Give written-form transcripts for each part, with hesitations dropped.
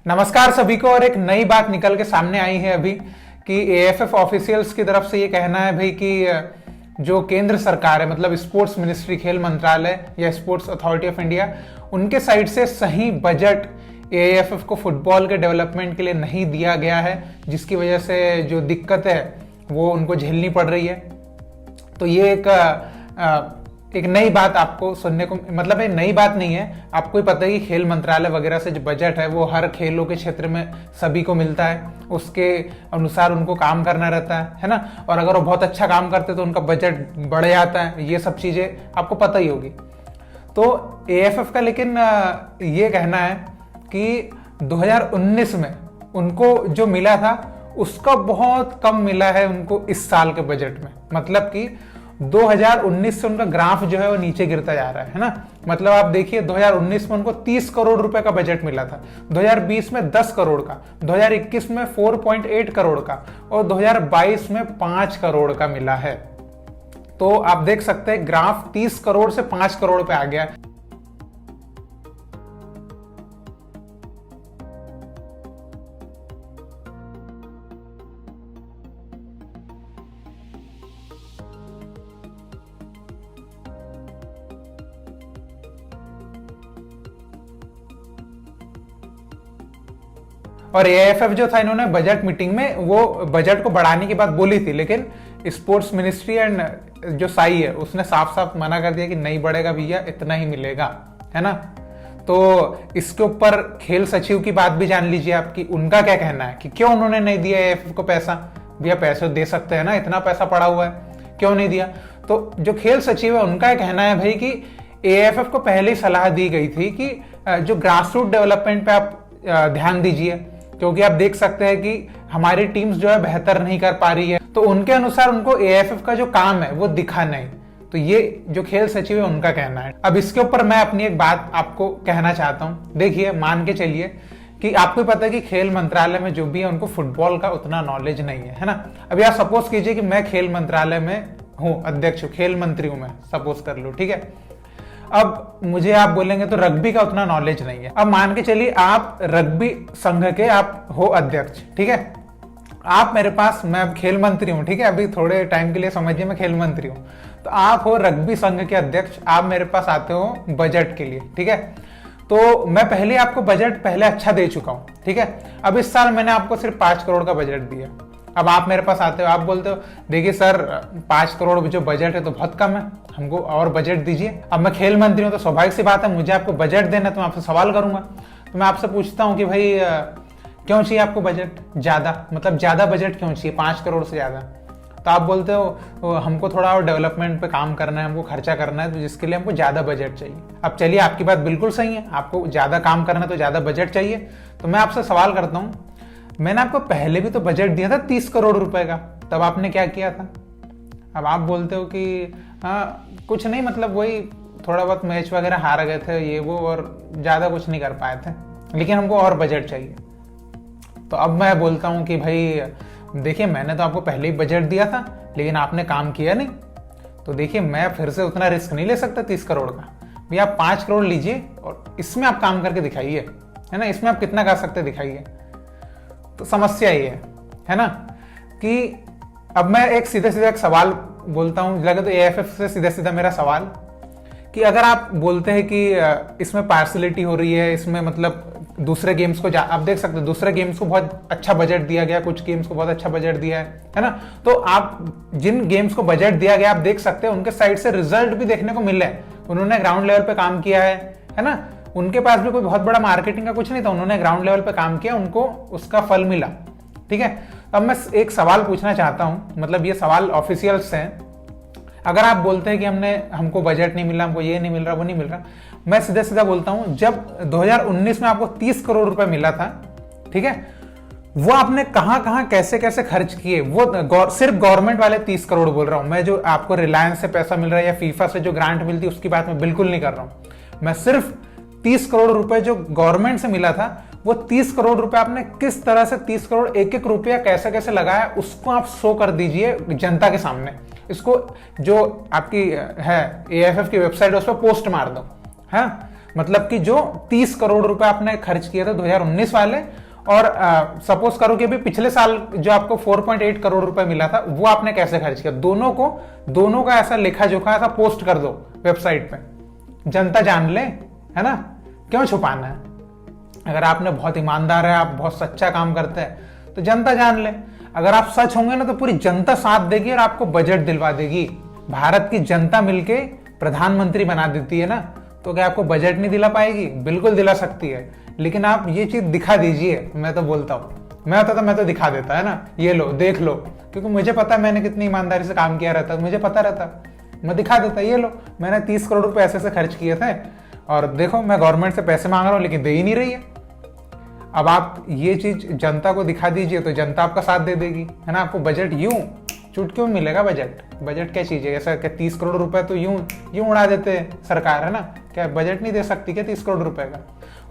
नमस्कार सभी को। और एक नई बात निकल के सामने आई है अभी कि एएफएफ ऑफिशियल्स की तरफ से ये कहना है भाई कि जो केंद्र सरकार है, मतलब स्पोर्ट्स मिनिस्ट्री, खेल मंत्रालय या स्पोर्ट्स अथॉरिटी ऑफ इंडिया, उनके साइड से सही बजट एएफएफ को फुटबॉल के डेवलपमेंट के लिए नहीं दिया गया है, जिसकी वजह से जो दिक्कत है वो उनको झेलनी पड़ रही है। तो ये एक नई बात आपको सुनने को, मतलब ये नई बात नहीं है, आपको ही पता है कि खेल मंत्रालय वगैरह से जो बजट है वो हर खेलों के क्षेत्र में सभी को मिलता है, उसके अनुसार उनको काम करना रहता है ना। और अगर वो बहुत अच्छा काम करते तो उनका बजट बढ़ जाता है, ये सब चीजें आपको पता ही होगी। तो एएफएफ का लेकिन ये कहना है कि 2019 में उनको जो मिला था उसका बहुत कम मिला है उनको इस साल के बजट में। मतलब कि 2019 से उनका ग्राफ जो है वो नीचे गिरता जा रहा है ना। मतलब आप देखिए 2019 में उनको 30 करोड़ रुपए का बजट मिला था, 2020 में 10 करोड़ का, 2021 में 4.8 करोड़ का और 2022 में 5 करोड़ का मिला है। तो आप देख सकते हैं ग्राफ 30 करोड़ से 5 करोड़ पे आ गया है। और एएफएफ जो था, इन्होंने बजट मीटिंग में वो बजट को बढ़ाने की बात बोली थी, लेकिन स्पोर्ट्स मिनिस्ट्री एंड जो साई है उसने साफ साफ मना कर दिया कि नहीं बढ़ेगा भैया, इतना ही मिलेगा, है ना। तो इसके ऊपर खेल सचिव की बात भी जान लीजिए आपकी, उनका क्या कहना है कि क्यों उन्होंने नहीं दिया एएफएफ को पैसा। भैया पैसे दे सकते हैं ना, इतना पैसा पड़ा हुआ है, क्यों नहीं दिया। तो जो खेल सचिव है उनका कहना है भाई कि एएफएफ को पहले ही सलाह दी गई थी कि जो ग्रास रूट डेवलपमेंट पे आप ध्यान दीजिए, क्योंकि आप देख सकते हैं कि हमारी टीम्स जो है बेहतर नहीं कर पा रही है। तो उनके अनुसार उनको एएफएफ का जो काम है वो दिखा नहीं। तो ये जो खेल सचिव है उनका कहना है। अब इसके ऊपर मैं अपनी एक बात आपको कहना चाहता हूं। देखिए, मान के चलिए कि आपको पता है कि खेल मंत्रालय में जो भी है उनको फुटबॉल का उतना नॉलेज नहीं है ना। अभी आप सपोज कीजिए कि मैं खेल मंत्रालय में हूँ, अध्यक्ष हूँ, खेल मंत्री हूं मैं, सपोज कर लो, ठीक है। अब मुझे आप बोलेंगे तो रग्बी का उतना नॉलेज नहीं है। अब मान के चलिए आप रग्बी संघ के आप हो अध्यक्ष, ठीक है। आप मेरे पास, मैं अब खेल मंत्री हूं, ठीक है, अभी थोड़े टाइम के लिए समझिए मैं खेल मंत्री हूं। तो आप हो रग्बी संघ के अध्यक्ष, आप मेरे पास आते हो बजट के लिए, ठीक है। तो मैं पहले आपको बजट पहले अच्छा दे चुका हूं, ठीक है। अब इस साल मैंने आपको सिर्फ 5 करोड़ का बजट दिया। अब आप मेरे पास आते हो, आप बोलते हो देखिए सर 5 करोड़ जो बजट है तो बहुत कम है, हमको और बजट दीजिए। अब मैं खेल मंत्री हूं तो स्वाभाविक सी बात है, मुझे आपको बजट देना, तो मैं आपसे सवाल करूंगा। तो मैं आपसे पूछता हूं कि भाई क्यों चाहिए आपको बजट ज्यादा, मतलब ज्यादा बजट क्यों चाहिए 5 करोड़ से ज्यादा। तो आप बोलते हो हमको थोड़ा और डेवलपमेंट पे काम करना है, हमको खर्चा करना है, तो जिसके लिए हमको ज्यादा बजट चाहिए। अब चलिए, आपकी बात बिल्कुल सही है, आपको ज्यादा काम करना है तो ज्यादा बजट चाहिए। तो मैं आपसे सवाल करता हूं, मैंने आपको पहले भी तो बजट दिया था 30 करोड़ रुपए का, तब आपने क्या किया था। अब आप बोलते हो कि हाँ कुछ नहीं, मतलब वही थोड़ा बहुत मैच वगैरह हार गए थे ये वो, और ज्यादा कुछ नहीं कर पाए थे, लेकिन हमको और बजट चाहिए। तो अब मैं बोलता हूँ कि भाई देखिए, मैंने तो आपको पहले ही बजट दिया था लेकिन आपने काम किया नहीं, तो देखिए मैं फिर से उतना रिस्क नहीं ले सकता 30 करोड़ का। भैया आप 5 करोड़ लीजिए और इसमें आप काम करके दिखाइए, है ना, इसमें आप कितना कर सकते दिखाइए। तो समस्या ये है ना कि अब मैं एक सीधे सीधा एक सवाल बोलता हूं, लगे तो एएफएफ से सीधा सीधा मेरा सवाल कि अगर आप बोलते हैं कि इसमें पार्शलिटी हो रही है, इसमें मतलब दूसरे गेम्स को आप देख सकते हैं दूसरे गेम्स को बहुत अच्छा बजट दिया गया, कुछ गेम्स को बहुत अच्छा बजट दिया है ना। तो आप जिन गेम्स को बजट दिया गया आप देख सकते हैं उनके साइड से रिजल्ट भी देखने को मिले, उन्होंने ग्राउंड लेवल पे काम किया है ना। उनके पास भी कोई बहुत बड़ा मार्केटिंग का कुछ नहीं था, उन्होंने ग्राउंड लेवल पे काम किया, उनको उसका फल मिला, ठीक है। अब मैं एक सवाल पूछना चाहता हूं, मतलब ये सवाल ऑफिशियल्स से है। अगर आप बोलते हैं कि हमको बजट नहीं मिल रहा, हमको ये नहीं मिल रहा, वो नहीं मिल रहा, मैं सीधा सीधा बोलता हूं, जब 2019 में आपको 30 करोड़ रुपए मिला था, ठीक है, वो आपने कहां कहां कैसे कैसे खर्च किए, वो सिर्फ गवर्नमेंट वाले 30 करोड़ बोल रहा हूं मैं। जो आपको रिलायंस से पैसा मिल रहा है या फीफा से जो ग्रांट मिलती है उसकी बात मैं बिल्कुल नहीं कर रहा हूं। मैं सिर्फ 30 करोड़ रुपए जो गवर्नमेंट से मिला था, वो 30 करोड़ रुपए आपने किस तरह से 30 करोड़ एक एक रुपया कैसे कैसे लगाया, उसको आप शो कर दीजिए जनता के सामने। इसको जो आपकी है एएफएफ की वेबसाइट है उस पर पोस्ट मार दो, है। मतलब कि जो 30 करोड़ रुपए आपने खर्च किए थे 2019 वाले, और सपोज करो कि अभी पिछले साल जो आपको 4.8 करोड़ रुपए मिला था वो आपने कैसे खर्च किया, दोनों का ऐसा लेखा जोखा ऐसा पोस्ट कर दो वेबसाइट पे, जनता जान ले, है ना। क्यों छुपाना है? अगर आपने बहुत ईमानदार है, आप बहुत सच्चा काम करते हैं तो जनता जान ले। अगर आप सच होंगे ना तो पूरी जनता साथ देगी और आपको बजट दिलवा देगी। भारत की जनता मिलके प्रधानमंत्री बना देती है ना, तो क्या आपको बजट नहीं दिला पाएगी? बिल्कुल दिला सकती है, लेकिन आप ये चीज दिखा दीजिए। मैं तो बोलता हूँ, मैं होता तो मैं तो दिखा देता, है ना, ये लो देख लो, क्योंकि मुझे पता है मैंने कितनी ईमानदारी से काम किया रहता, मुझे पता रहता, मैं दिखा देता, ये लो मैंने 30 करोड़ रुपए ऐसे खर्च किए थे और देखो मैं गवर्नमेंट से पैसे मांग रहा हूँ लेकिन दे ही नहीं रही है। अब आप ये चीज जनता को दिखा दीजिए तो जनता आपका साथ दे देगी, है ना। आपको बजट यूं चुटकियों में मिलेगा। बजट क्या चीज है? ऐसा क्या 30 करोड़ रुपए तो यूं उड़ा देते सरकार, है ना। क्या बजट नहीं दे सकती क्या 30 करोड़ रुपए का?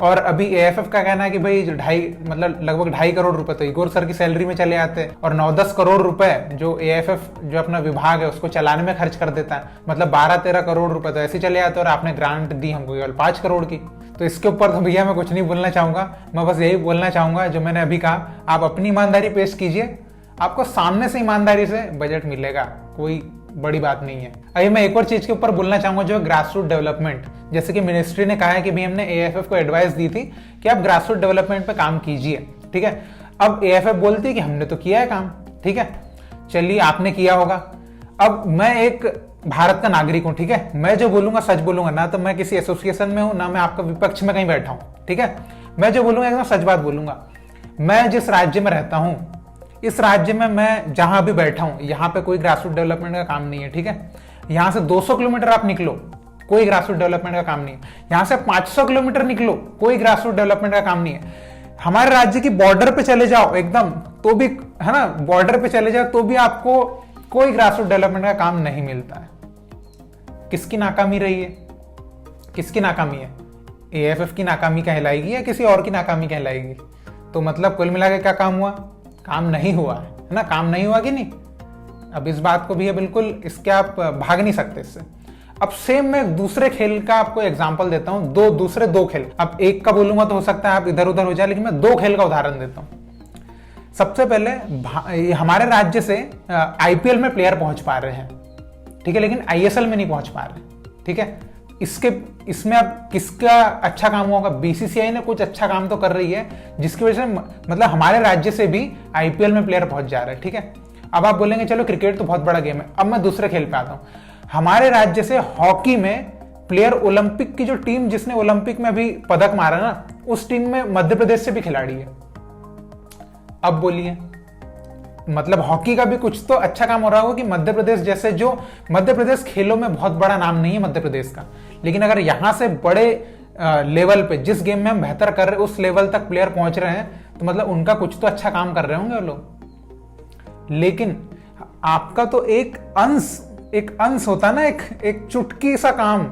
और अभी एएफएफ का कहना है कि भाई जो लगभग 2.5 करोड़ रुपए तो इगोर सर की सैलरी में चले आते हैं, और 9-10 करोड़ रुपए जो एएफएफ जो अपना विभाग है उसको चलाने में खर्च कर देता है, मतलब 12-13 करोड़ रुपए तो ऐसे चले आते हैं, और आपने ग्रांट दी हमको केवल 5 करोड़ की। तो इसके ऊपर तो भैया मैं कुछ नहीं बोलना चाहूंगा, मैं बस यही बोलना चाहूंगा जो मैंने अभी कहा, आप अपनी ईमानदारी पेश कीजिए, आपको सामने से ईमानदारी से बजट मिलेगा, कोई बड़ी बात नहीं है। अभी मैं एक और चीज के ऊपर बोलना चाहूंगा जो ग्रास रूट डेवलपमेंट। जैसे कि मिनिस्ट्री ने कहा है कि भाई हमने एएफएफ को एडवाइस दी थी कि आप ग्रास रूट डेवलपमेंट पे काम कीजिए, ठीक है। अब एएफएफ बोलती है कि हमने तो किया है काम, ठीक है, चलिए आपने किया होगा। अब मैं एक भारत का नागरिक हूं, ठीक है, मैं जो बोलूंगा सच बोलूंगा, ना तो मैं किसी एसोसिएशन में हूं, ना मैं आपका विपक्ष में कहीं बैठा हूं, ठीक है। मैं जो बोलूंगा एकदम सच बात बोलूंगा। मैं जिस राज्य में रहता हूं, इस राज्य में मैं जहां भी बैठा हूं, यहाँ पे कोई ग्रास रूट डेवलपमेंट का काम नहीं है, ठीक है। यहां से 200 किलोमीटर आप निकलो, कोई ग्रास रूट डेवलपमेंट का काम नहीं है। यहां से 500 किलोमीटर निकलो, कोई ग्रास रूट डेवलपमेंट का काम नहीं है। हमारे राज्य की बॉर्डर पे चले जाओ एकदम, तो भी, है ना, बॉर्डर पे चले जाओ तो भी आपको कोई ग्रास रूट डेवलपमेंट का काम नहीं मिलता है। किसकी नाकामी रही है? किसकी नाकामी है? एएफएफ की नाकामी कहलाएगी या किसी और की नाकामी कहलाएगी? तो मतलब कुल मिला के क्या काम हुआ? काम नहीं हुआ है ना, काम नहीं हुआ कि नहीं। अब इस बात को भी है, बिल्कुल इसके आप भाग नहीं सकते इससे। अब सेम मैं दूसरे खेल का आपको एग्जांपल देता हूं, दूसरे दो खेल। अब एक का बोलूंगा तो हो सकता है आप इधर उधर हो जाए, लेकिन मैं 2 खेल का उदाहरण देता हूं। सबसे पहले हमारे राज्य से आईपीएल में प्लेयर पहुंच पा रहे हैं, ठीक है, लेकिन आईएसएल में नहीं पहुंच पा रहे, ठीक है। इसमें अब किसका अच्छा काम होगा? बीसीसीआई ने कुछ अच्छा काम तो कर रही है, जिसकी वजह से मतलब हमारे राज्य से भी आईपीएल में प्लेयर पहुंच जा रहे हैं, ठीक है। अब आप बोलेंगे चलो क्रिकेट तो बहुत बड़ा गेम है। अब मैं दूसरे खेल पे आता हूं। हमारे राज्य से हॉकी में प्लेयर, ओलंपिक की जो टीम जिसने ओलंपिक में अभी पदक मारा ना, उस टीम में मध्य प्रदेश से भी खिलाड़ी है। अब बोलिए, मतलब हॉकी का भी कुछ तो अच्छा काम हो रहा होगा कि मध्य प्रदेश जैसे, जो मध्य प्रदेश खेलों में बहुत बड़ा नाम नहीं है मध्य प्रदेश का, लेकिन अगर यहां से बड़े लेवल पे, जिस गेम में हम बेहतर कर रहे हैं उस लेवल तक प्लेयर पहुंच रहे हैं, तो मतलब उनका कुछ तो अच्छा काम कर रहे होंगे वो लोग। लेकिन आपका तो एक अंश होता है ना, एक चुटकी सा काम,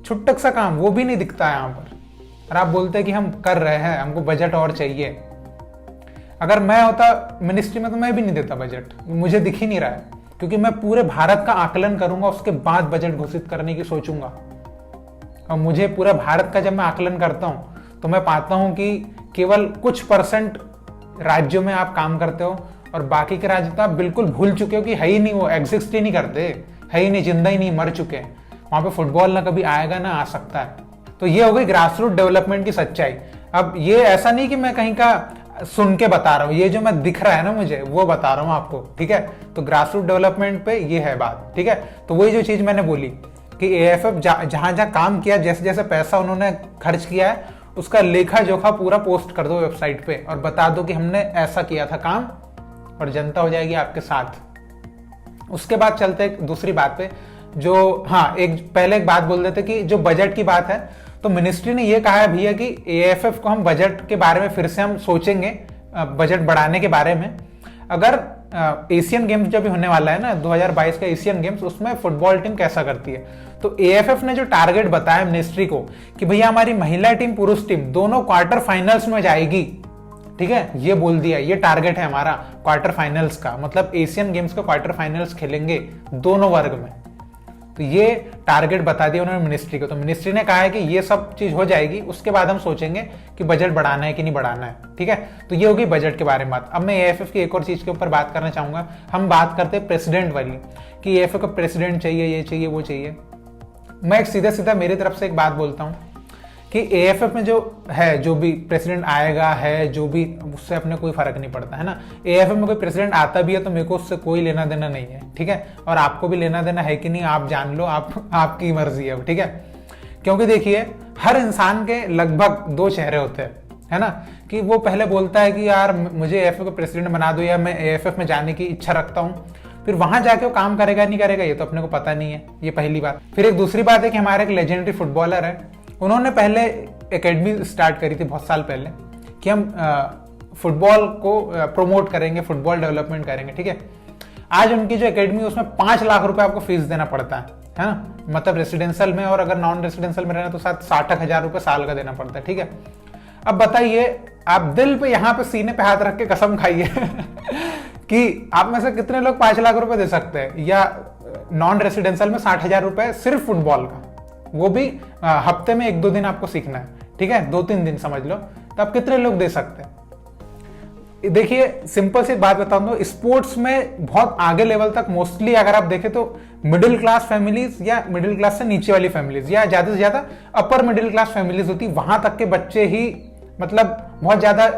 छुटक सा काम, वो भी नहीं दिखता है यहां पर। और आप बोलते हैं कि हम कर रहे हैं, हमको बजट और चाहिए। अगर मैं होता मिनिस्ट्री में तो मैं भी नहीं देता बजट, मुझे दिख ही नहीं रहा है, क्योंकि मैं पूरे भारत का आकलन करूंगा, उसके बाद बजट घोषित करने की सोचूंगा। और मुझे पूरा भारत का जब मैं आकलन करता हूं तो मैं पाता हूं कि केवल कुछ % राज्यों में आप काम करते हो, और बाकी के राज्य तो आप बिल्कुल भूल चुके हो कि है ही नहीं, वो एग्जिस्ट ही नहीं करते, है ही नहीं, जिंदा ही नहीं, मर चुके हैं। वहां पे फुटबॉल ना कभी आएगा ना आ सकता है। तो ये हो गई ग्रास रूट डेवलपमेंट की सच्चाई। अब ये ऐसा नहीं कि मैं कहीं का सुन के बता रहा हूं, ये जो मैं दिख रहा है ना मुझे, वो बता रहा हूं आपको, ठीक है। तो ग्रास रूट डेवलपमेंट पे ये है बात, ठीक है। तो वही जो चीज मैंने बोली कि एएफएफ जहां जहां काम किया, जैसे जैसे पैसा उन्होंने खर्च किया है, उसका लेखा जोखा पूरा पोस्ट कर दो वेबसाइट पे और बता दो कि हमने ऐसा किया था काम, और जनता हो जाएगी आपके साथ। उसके बाद चलते हैं दूसरी बात पे, जो पहले एक बात बोल देते कि जो बजट की बात है, तो मिनिस्ट्री ने ये कहा है भैया कि एएफएफ को हम बजट के बारे में फिर से हम सोचेंगे, बजट बढ़ाने के बारे में। अगर एशियन गेम्स जब भी होने वाला है ना, 2022 का एशियन गेम्स, उसमें फुटबॉल टीम कैसा करती है, तो एएफएफ ने जो टारगेट बताया मिनिस्ट्री को कि भैया हमारी महिला टीम पुरुष टीम दोनों क्वार्टर फाइनल्स में जाएगी, ठीक है, ये बोल दिया, ये टारगेट है हमारा क्वार्टर फाइनल्स का, मतलब एशियन गेम्स का क्वार्टर फाइनल्स खेलेंगे दोनों वर्ग में। तो ये टारगेट बता दिया उन्होंने मिनिस्ट्री को। तो मिनिस्ट्री ने कहा है कि ये सब चीज हो जाएगी, उसके बाद हम सोचेंगे कि बजट बढ़ाना है कि नहीं बढ़ाना है, ठीक है। तो ये होगी बजट के बारे में बात। अब मैं एएफएफ की एक और चीज के ऊपर बात करना चाहूंगा। हम बात करते हैं प्रेसिडेंट वाली कि एएफएफ का प्रेसिडेंट चाहिए, ये चाहिए, वो चाहिए। मैं एक सीधा सीधा मेरी तरफ से एक बात बोलता हूं कि एएफएफ में जो है, जो भी प्रेसिडेंट आएगा है, जो भी, उससे अपने कोई फर्क नहीं पड़ता है ना। एएफएफ में कोई प्रेसिडेंट आता भी है तो मेरे को उससे कोई लेना देना नहीं है, ठीक है। और आपको भी लेना देना है कि नहीं आप जान लो, आपकी मर्जी है, ठीक है। क्योंकि देखिए हर इंसान के लगभग दो चेहरे होते हैं, है ना। कि वो पहले बोलता है कि यार मुझे एएफएफ का प्रेसिडेंट बना दो, या मैं एएफएफ में जाने की इच्छा रखता हूँ। फिर वहां जाके वो काम करेगा नहीं करेगा ये तो अपने को पता नहीं है, ये पहली बात। फिर एक दूसरी बात है कि हमारे एक लेजेंडरी फुटबॉलर है, उन्होंने पहले एकेडमी स्टार्ट करी थी बहुत साल पहले कि हम फुटबॉल को प्रमोट करेंगे, फुटबॉल डेवलपमेंट करेंगे, ठीक है। आज उनकी जो एकेडमी है उसमें 5 लाख रुपए आपको फीस देना पड़ता है ना। मतलब रेसिडेंशियल में, और अगर नॉन रेसिडेंशियल में रहना तो 60,000 रुपए साल का देना पड़ता है, ठीक है। अब बताइए आप दिल पे यहाँ पे सीने पे हाथ रख के कसम खाइए कि आप में से कितने लोग 5 लाख रुपए दे सकते हैं, या नॉन रेसिडेंशियल में 60,000 रुपए सिर्फ फुटबॉल का, वो भी हफ्ते में 1-2 दिन आपको सीखना है, ठीक है, 2-3 दिन समझ लो। तो आप कितने लोग दे सकते हैं? देखिए सिंपल सी बात बताऊं तो स्पोर्ट्स में बहुत आगे लेवल तक मोस्टली अगर आप देखें तो मिडिल क्लास फैमिलीज, या मिडिल क्लास से नीचे वाली फैमिलीज, या ज्यादा से ज्यादा अपर मिडिल क्लास फैमिलीज होती, वहां तक के बच्चे ही मतलब बहुत ज्यादा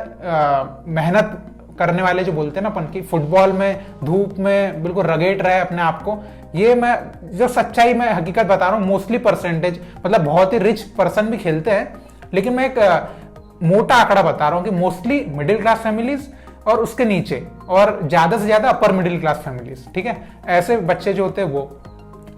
मेहनत करने वाले जो बोलते हैं ना अपन की, फुटबॉल में धूप में बिल्कुल रगेट रहे अपने आप को। ये मैं जो सच्चाई में हकीकत बता रहा हूँ, मोस्टली परसेंटेज, मतलब बहुत ही रिच पर्सन भी खेलते हैं, लेकिन मैं एक मोटा आंकड़ा बता रहा हूँ कि मोस्टली मिडिल क्लास फैमिलीज और उसके नीचे, और ज्यादा से ज्यादा अपर मिडिल क्लास फैमिलीज, ठीक है, ऐसे बच्चे जो होते हैं वो,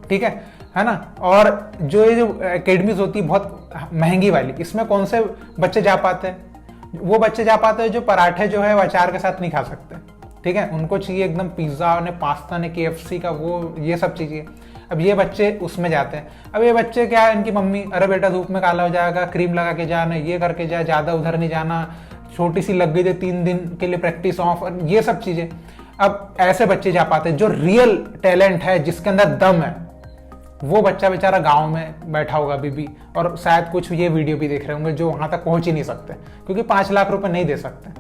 ठीक है ना। और जो ये जो एकेडमीज होती है बहुत महंगी वाली, इसमें कौन से बच्चे जा पाते हैं? वो बच्चे जा पाते हैं जो पराठे जो है वो अचार के साथ नहीं खा सकते, ठीक है, उनको चाहिए एकदम पिज्जा ने, पास्ता ने, केएफसी का वो, ये सब चाहिए। अब ये बच्चे उसमें जाते हैं। अब ये बच्चे क्या है, इनकी मम्मी अरे बेटा धूप में काला हो जाएगा, क्रीम लगा के जाना, ये करके जा, ज्यादा उधर नहीं जाना, छोटी सी लग गई थी 3 दिन के लिए प्रैक्टिस ऑफ, और ये सब चीजें। अब ऐसे बच्चे जा पाते हैं जो रियल टैलेंट है, जिसके अंदर दम है। वो बच्चा बेचारा गांव में बैठा होगा अभी भी, और शायद कुछ ये वीडियो भी देख रहे होंगे जो वहां तक पहुंच ही नहीं सकते, क्योंकि 5 लाख रुपए नहीं दे सकते।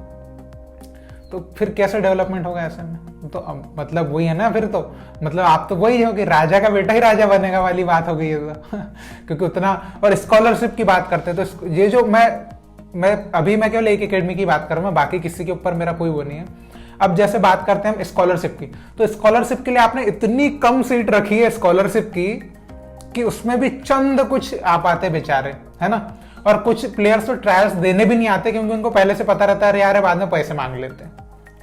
तो फिर कैसे डेवलपमेंट होगा ऐसे में? तो मतलब वही है ना, फिर तो मतलब आप तो वही हो कि राजा का बेटा ही राजा बनेगा वाली बात हो गई है तो क्योंकि उतना। और स्कॉलरशिप की बात करते हैं तो ये जो मैं अभी मैं केवल एक एकेडमी की बात करूंगा, बाकी किसी के ऊपर मेरा कोई वो नहीं है। अब जैसे बात करते हैं हम स्कॉलरशिप की, तो स्कॉलरशिप के लिए आपने इतनी कम सीट रखी है स्कॉलरशिप की कि उसमें भी चंद कुछ आ पाते बेचारे, है ना। और कुछ प्लेयर्स तो ट्रायल्स देने भी नहीं आते, क्योंकि उनको पहले से पता रहता है यार बाद में पैसे मांग लेते हैं,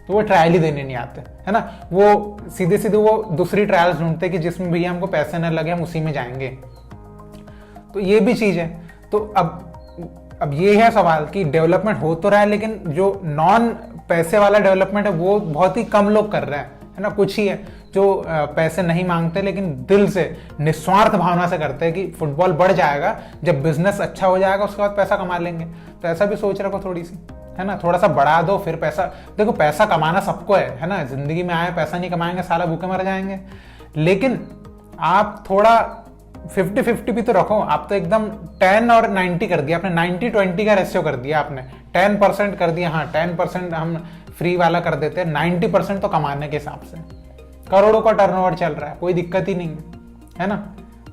तो वो ट्रायल ही देने नहीं आते, है ना। वो सीधे सीधे वो दूसरी ट्रायल्स ढूंढते हैं कि जिसमें भैया हमको पैसे न लगे, हम उसी में जाएंगे। तो ये भी चीज है। तो अब ये है सवाल कि डेवलपमेंट हो तो रहा है, लेकिन जो नॉन पैसे वाला डेवलपमेंट है वो बहुत ही कम लोग कर रहे हैं, है ना। कुछ ही है जो पैसे नहीं मांगते, लेकिन दिल से निस्वार्थ भावना से करते हैं कि फुटबॉल बढ़ जाएगा, जब बिजनेस अच्छा हो जाएगा उसके बाद पैसा कमा लेंगे। तो ऐसा भी सोच रखो थोड़ी सी, है ना, थोड़ा सा बढ़ा दो फिर पैसा। देखो पैसा कमाना सबको है ना, जिंदगी में आए पैसा नहीं कमाएंगे साला भूखे मर जाएंगे। लेकिन आप थोड़ा 50-50 भी तो रखो। आप तो एकदम 10 और 90 कर दिया आपने, 90-20 का रेशियो कर दिया आपने, 10% कर दिया। हाँ 10% हम फ्री वाला कर देते हैं, 90% तो कमाने के हिसाब से। करोड़ों का टर्नओवर चल रहा है, कोई दिक्कत ही नहीं है ना।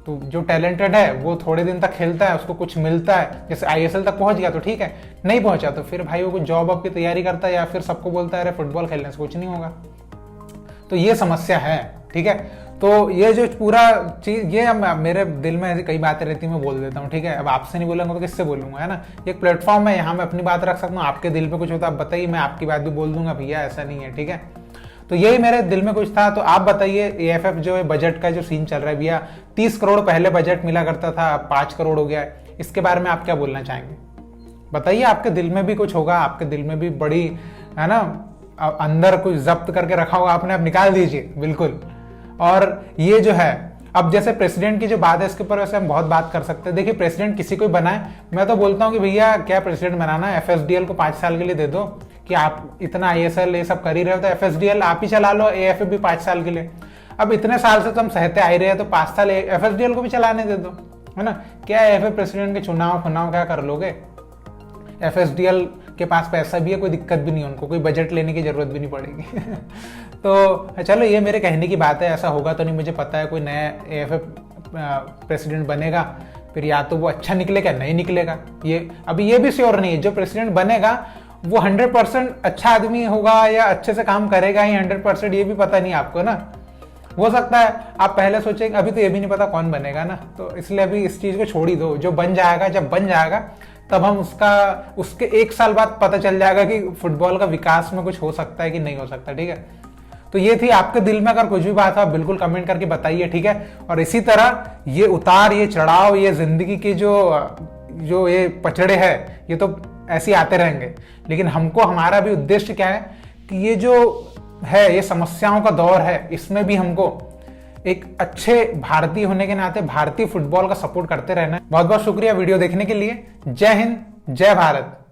तो जो टैलेंटेड है वो थोड़े दिन तक खेलता है, उसको कुछ मिलता है, जैसे ISL तक पहुंच गया तो ठीक है, नहीं पहुंचा तो फिर भाई वो कुछ जॉब अब की तैयारी करता है, या फिर सबको बोलता है अरे फुटबॉल खेलने से कुछ नहीं होगा। तो ये समस्या है, ठीक है। तो ये जो पूरा चीज, ये मेरे दिल में ऐसी कई बातें रहती मैं बोल देता हूँ, ठीक है। अब आपसे नहीं बोलूंगा तो किससे बोलूंगा, है ना। एक प्लेटफॉर्म है, यहाँ मैं अपनी बात रख सकता हूँ, आपके दिल में कुछ होता है आप बताइए, मैं आपकी बात भी बोल दूंगा, भैया ऐसा नहीं है, ठीक है। तो यही मेरे दिल में कुछ था। तो आप बताइए AFF जो है बजट का जो सीन चल रहा है भैया, 30 करोड़ पहले बजट मिला करता था, 5 करोड़ हो गया है, इसके बारे में आप क्या बोलना चाहेंगे? बताइए, आपके दिल में भी कुछ होगा, आपके दिल में भी बड़ी, है ना, अंदर कुछ जब्त करके रखा होगा आपने, अब निकाल दीजिए बिल्कुल। और ये जो है, अब जैसे प्रेसिडेंट की जो बात है इसके ऊपर वैसे हम बहुत बात कर सकते हैं। देखिए प्रेसिडेंट किसी को बनाए, मैं तो बोलता हूँ कि भैया क्या प्रेसिडेंट बनाना है, FSDL को 5 साल के लिए दे दो, कि आप इतना ISL ये सब कर ही रहे हो तो FSDL आप ही चला लो, AFF भी 5 साल के लिए। अब इतने साल से तो हम सहते आ ही रहे हैं, तो 5 साल FSDL को भी चलाने दे दो, है ना। क्या है, प्रेसिडेंट के चुनाव क्या कर लोगे। FSDL के पास पैसा भी है, कोई दिक्कत भी नहीं है उनको, कोई बजट लेने की जरूरत भी नहीं पड़ेगी। तो चलो ये मेरे कहने की बात है, ऐसा होगा तो नहीं मुझे पता है। कोई नया AFF प्रेसिडेंट बनेगा, फिर या तो वो अच्छा निकलेगा नहीं निकलेगा, ये अभी ये भी श्योर नहीं है। जो प्रेसिडेंट बनेगा वो 100% अच्छा आदमी होगा या अच्छे से काम करेगा ही 100%, ये भी पता नहीं आपको ना। हो सकता है आप पहले सोचेंगे, अभी तो ये भी नहीं पता कौन बनेगा ना, तो इसलिए अभी इस चीज को छोड़ ही दो। जो बन जाएगा, जब बन जाएगा तब हम उसके 1 साल बाद पता चल जाएगा कि फुटबॉल का विकास में कुछ हो सकता है कि नहीं हो सकता, ठीक है। तो ये थी, आपके दिल में अगर कुछ भी बात है आप बिल्कुल कमेंट करके बताइए, ठीक है। और इसी तरह ये उतार, ये चढ़ाव, ये जिंदगी के जो ये पचड़े हैं, ये तो ऐसे ही आते रहेंगे, लेकिन हमको, हमारा भी उद्देश्य क्या है कि ये जो है, ये समस्याओं का दौर है, इसमें भी हमको एक अच्छे भारतीय होने के नाते भारतीय फुटबॉल का सपोर्ट करते रहना है। बहुत बहुत शुक्रिया वीडियो देखने के लिए। जय हिंद, जय भारत।